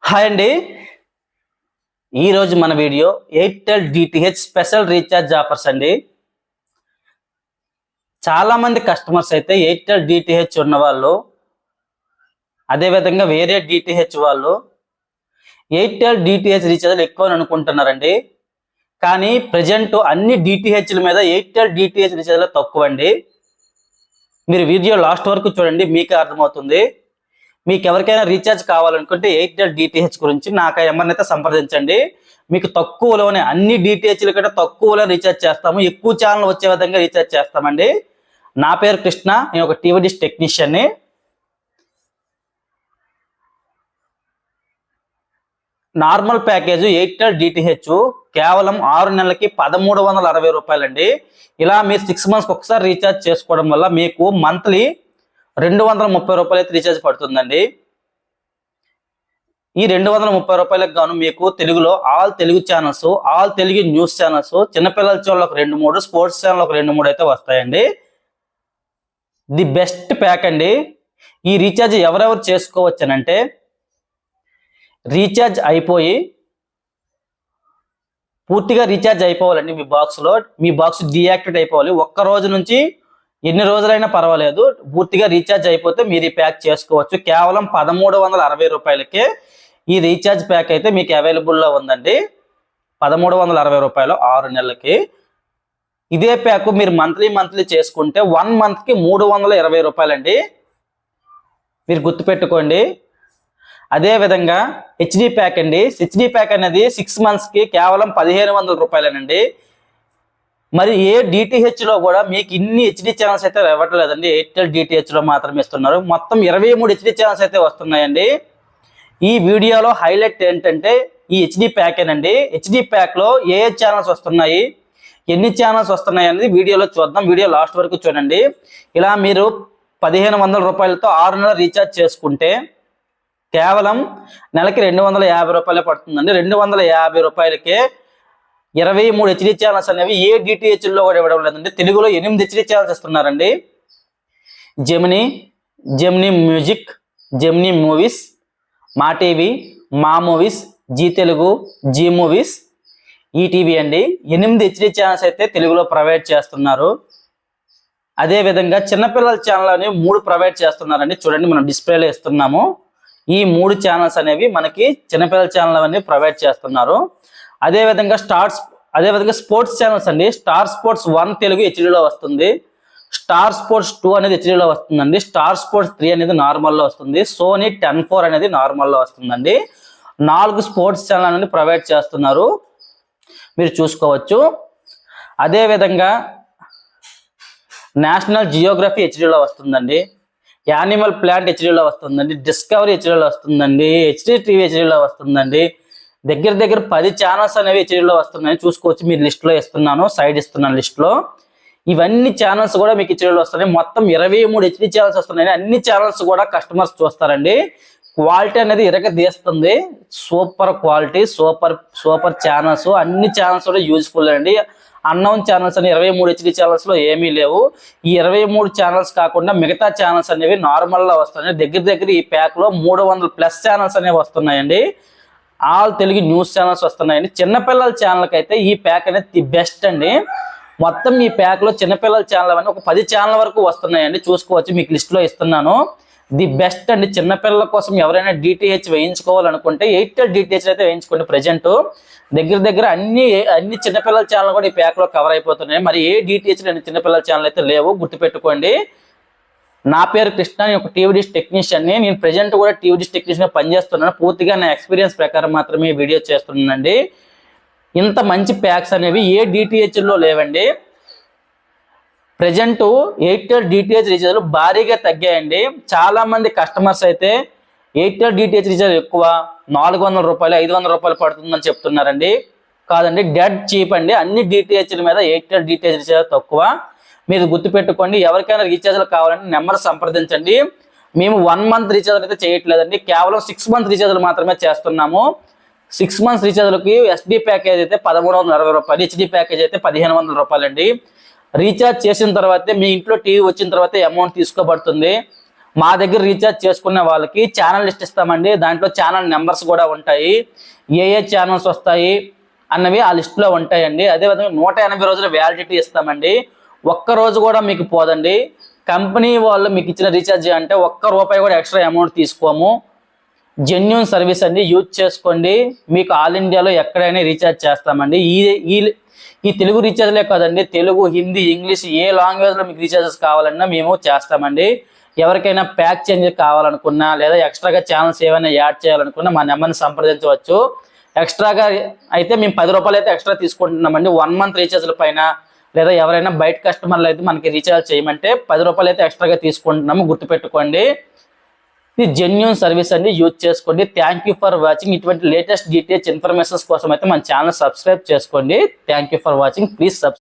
Hi అండి, ఈరోజు మన video Airtel DTH special recharge offers అండి. చాలామంది కస్టమర్స్ అయితే ఎయిర్టెల్ డిటిహెచ్ ఉన్న వాళ్ళు, అదేవిధంగా వేరే డిటిహెచ్ వాళ్ళు ఎయిర్టెల్ డిటిహెచ్ రీఛార్జ్ ఎక్కువ అనుకుంటున్నారండి. కానీ ప్రజెంట్ అన్ని డిటిహెచ్ల మీద ఎయిర్టెల్ డిటిహెచ్ రీఛార్జ్ తక్కువ అండి. మీరు వీడియో లాస్ట్ వరకు చూడండి, మీకే అర్థమవుతుంది. మీకు ఎవరికైనా రీఛార్జ్ కావాలనుకుంటే ఎయిర్టెల్ డిటిహెచ్ గురించి నాకు నెంబర్ని అయితే సంప్రదించండి. మీకు తక్కువలోనే అన్ని డిటిహెచ్ల కంటే తక్కువలో రీఛార్జ్ చేస్తాము, ఎక్కువ ఛానల్ వచ్చే విధంగా రీఛార్జ్ చేస్తామండి. నా పేరు కృష్ణ, నేను ఒక టీవీ డిష్ టెక్నీషియన్ని. నార్మల్ ప్యాకేజ్ ఎయిర్టెల్ డిటిహెచ్ కేవలం 6 నెలలకి 1360 రూపాయలండి. ఇలా మీరు 6 months ఒకసారి రీఛార్జ్ చేసుకోవడం వల్ల మీకు మంత్లీ 230 రూపాయలు అయితే రీఛార్జ్ పడుతుందండి. ఈ 230 రూపాయలకు గాను మీకు తెలుగులో all Telugu channels, all Telugu news channels, చిన్నపిల్లల ఛానల్ ఒక 2-3, స్పోర్ట్స్ ఛానల్ ఒక 2-3 అయితే వస్తాయండి. ది బెస్ట్ ప్యాక్ అండి. ఈ రీఛార్జ్ ఎవరెవరు చేసుకోవచ్చనంటే, రీఛార్జ్ అయిపోయి పూర్తిగా రీఛార్జ్ అయిపోవాలండి. మీ బాక్స్ డీయాక్టివేట్ అయిపోవాలి. ఒక్క రోజు నుంచి ఎన్ని రోజులైనా పర్వాలేదు, పూర్తిగా రీఛార్జ్ అయిపోతే మీరు ఈ ప్యాక్ చేసుకోవచ్చు. కేవలం 1360 రూపాయలకే ఈ రీఛార్జ్ ప్యాక్ అయితే మీకు అవైలబుల్లో ఉందండి. 1360 రూపాయలు 6 నెలలకి. ఇదే ప్యాక్ మీరు మంత్లీ చేసుకుంటే 1 monthకి 320 రూపాయలండి. మీరు గుర్తుపెట్టుకోండి. అదేవిధంగా హెచ్డి ప్యాక్ అండి. హెచ్డి ప్యాక్ అనేది 6 monthsకి కేవలం 1500 రూపాయలేనండి. మరి ఏ డిటిహెచ్లో కూడా మీకు ఇన్ని హెచ్డి ఛానల్స్ అయితే ఇవ్వట్లేదండి. ఎయిర్టెల్ డిటిహెచ్లో మాత్రమే ఇస్తున్నారు. మొత్తం 23 హెచ్డి ఛానల్స్ అయితే వస్తున్నాయండి. ఈ వీడియోలో హైలైట్ ఏంటంటే ఈ హెచ్డి ప్యాకేనండి. హెచ్డి ప్యాక్లో ఏ ఛానల్స్ వస్తున్నాయి, ఎన్ని ఛానల్స్ వస్తున్నాయి అనేది వీడియోలో చూద్దాం. వీడియో లాస్ట్ వరకు చూడండి. ఇలా మీరు 1500 రూపాయలతో 6 నెలలు రీఛార్జ్ చేసుకుంటే కేవలం నెలకి 250 రూపాయలే పడుతుందండి. 250 రూపాయలకే 23 హెచ్డి ఛానల్స్ అనేవి ఏ డిటిహెచ్లో కూడా ఇవ్వడం లేదండి. తెలుగులో 8 హెచ్డి ఛానల్స్ ఇస్తున్నారండి. Gemini music, Gemini movies, Maa TV, Maa movies, Zee Telugu, Zee movies, ETV అండి. 8 హెచ్డి ఛానల్స్ అయితే తెలుగులో ప్రొవైడ్ చేస్తున్నారు. అదేవిధంగా చిన్నపిల్లల ఛానల్ అనేవి 3 ప్రొవైడ్ చేస్తున్నారండి. చూడండి, మనం డిస్ప్లేలో ఇస్తున్నాము. ఈ 3 ఛానల్స్ అనేవి మనకి చిన్నపిల్లల ఛానల్ అనేవి ప్రొవైడ్ చేస్తున్నారు. అదేవిధంగా స్పోర్ట్స్ ఛానల్స్ అండి. స్టార్ స్పోర్ట్స్ 1 తెలుగు హెచ్డీలో వస్తుంది. స్టార్ స్పోర్ట్స్ 2 అనేది హెచ్డీలో వస్తుందండి. స్టార్ స్పోర్ట్స్ 3 అనేది నార్మల్లో వస్తుంది. సోనీ 10-4 అనేది నార్మల్లో వస్తుందండి. 4 స్పోర్ట్స్ ఛానల్ అనేది ప్రొవైడ్ చేస్తున్నారు, మీరు చూసుకోవచ్చు. అదేవిధంగా నేషనల్ జియోగ్రఫీ హెచ్డీలో వస్తుందండి. యానిమల్ ప్లాంట్ హెచ్డీలో వస్తుందండి. డిస్కవరీ హెచ్డీలో వస్తుందండి. హెచ్డీ టీవీ హెచ్డీలో వస్తుందండి. దగ్గర 10 ఛానల్స్ అనేవి హెచ్డీలో వస్తున్నాయని చూసుకోవచ్చు. మీరు లిస్ట్లో ఇస్తున్నాను, సైడ్ ఇస్తున్నాను లిస్ట్లో. ఇవన్నీ ఛానల్స్ కూడా మీకు హెచ్డీలో వస్తున్నాయి. మొత్తం 23 హెచ్డీ ఛానల్స్ వస్తున్నాయి. అన్ని ఛానల్స్ కూడా కస్టమర్స్ చూస్తారండి. క్వాలిటీ అనేది ఇరగదీస్తుంది. Super quality, super channels. అన్ని ఛానల్స్ కూడా యూజ్ఫుల్ అండి. అన్నౌన్ ఛానల్స్ అని 23 హెచ్డీ ఛానల్స్లో ఏమీ లేవు. ఈ 23 ఛానల్స్ కాకుండా మిగతా ఛానల్స్ అనేవి నార్మల్గా వస్తున్నాయి. దగ్గర ఈ ప్యాక్లో 300+ ఛానల్స్ అనేవి వస్తున్నాయండి. ఆల్ తెలుగు న్యూస్ ఛానల్స్ వస్తున్నాయండి. చిన్నపిల్లల ఛానల్కి అయితే ఈ ప్యాక్ అనేది ది బెస్ట్ అండి. మొత్తం ఈ ప్యాక్లో చిన్నపిల్లల ఛానల్ అవన్నీ ఒక 10 ఛానల్ వరకు వస్తున్నాయండి. చూసుకోవచ్చు, మీకు లిస్ట్లో ఇస్తున్నాను. ది బెస్ట్ అండి. చిన్నపిల్లల కోసం ఎవరైనా డిటిహెచ్ వేయించుకోవాలనుకుంటే ఎయిర్టెల్ డిటిహెచ్ అయితే వేయించుకోండి. ప్రజెంట్ దగ్గర అన్ని చిన్నపిల్లల ఛానల్ కూడా ఈ ప్యాక్లో కవర్ అయిపోతున్నాయి. మరి ఏ డిటిహెచ్ చిన్నపిల్లల ఛానల్ అయితే లేవు, గుర్తుపెట్టుకోండి. నా పేరు కృష్ణ, నేను ఒక టీవీ డిష్ టెక్నీషియన్ని. నేను ప్రజెంట్ కూడా టీవీ డిష్ టెక్నీషియన్గా పనిచేస్తున్నాను. పూర్తిగా నా ఎక్స్పీరియన్స్ ప్రకారం మాత్రమే వీడియో చేస్తున్నానండి. ఇంత మంచి ప్యాక్స్ అనేవి ఏ డిటిహెచ్లో లేవండి. ప్రజెంట్ ఎయిర్టెల్ డిటిహెచ్ రీఛార్జ్లు భారీగా తగ్గాయండి. చాలామంది కస్టమర్స్ అయితే ఎయిర్టెల్ డిటిహెచ్ రీఛార్జ్ ఎక్కువ 400 రూపాయలు 500 రూపాయలు పడుతుందని చెప్తున్నారండి. కాదండి, డెడ్ చీప్ అండి. అన్ని డిటిహెచ్ల మీద ఎయిర్టెల్ డిటిహెచ్ రీఛార్జ్ తక్కువ. మీరు గుర్తుపెట్టుకోండి. ఎవరికైనా రీఛార్జ్లు కావాలంటే నెంబర్ సంప్రదించండి. మేము 1 month రీఛార్జ్ అయితే చేయట్లేదండి, కేవలం 6 month రీఛార్జ్లు మాత్రమే చేస్తున్నాము. 6 months రీఛార్జ్లకి ఎస్డి ప్యాకేజ్ అయితే 1360 రూపాయలు, హెచ్డి ప్యాకేజ్ అయితే 1500 రూపాయలండి. రీఛార్జ్ చేసిన తర్వాతే మీ ఇంట్లో టీవీ వచ్చిన తర్వాత అమౌంట్ తీసుకోబడుతుంది. మా దగ్గర రీఛార్జ్ చేసుకునే వాళ్ళకి ఛానల్ లిస్ట్ ఇస్తామండి. దాంట్లో ఛానల్ నెంబర్స్ కూడా ఉంటాయి, ఏ ఛానల్స్ వస్తాయి అన్నవి ఆ లిస్టులో ఉంటాయండి. అదేవిధంగా 180 రోజుల వ్యాలిడిటీ ఇస్తామండి. ఒక్క రోజు కూడా మీకు పోదండి. కంపెనీ వాళ్ళు మీకు ఇచ్చిన రీఛార్జ్ అంటే ₹1 కూడా ఎక్స్ట్రా అమౌంట్ తీసుకోము. జెన్యూన్ సర్వీస్ అండి, యూజ్ చేసుకోండి. మీకు ఆల్ ఇండియాలో ఎక్కడైనా రీఛార్జ్ చేస్తామండి. ఈ తెలుగు రీఛార్జ్లే కాదండి, తెలుగు, హిందీ, ఇంగ్లీష్ ఏ లాంగ్వేజ్లో మీకు రీఛార్జెస్ కావాలన్నా మేము చేస్తామండి. ఎవరికైనా ప్యాక్ చేంజ్ కావాలనుకున్నా లేదా ఎక్స్ట్రాగా ఛానల్స్ ఏమైనా యాడ్ చేయాలనుకున్నా మా నెంబర్ని సంప్రదించవచ్చు. ఎక్స్ట్రాగా అయితే మేము ₹10 అయితే ఎక్స్ట్రా తీసుకుంటున్నామండి 1 మంత్ రీఛార్జ్ల పైన. లేదా ఎవరైనా బయట కస్టమర్లు అయితే మనకి రీఛార్జ్ చేయమంటే ₹10 అయితే ఎక్స్ట్రాగా తీసుకుంటున్నాము, గుర్తుపెట్టుకోండి. ఇది జెన్యూన్ సర్వీస్ అండి, యూజ్ చేసుకోండి. Thank you for watching. ఇటువంటి లేటెస్ట్ డీటెయిల్స్ ఇన్ఫర్మేషన్స్ కోసం అయితే మన ఛానల్ సబ్స్క్రైబ్ చేసుకోండి. Thank you for watching. Please subscribe.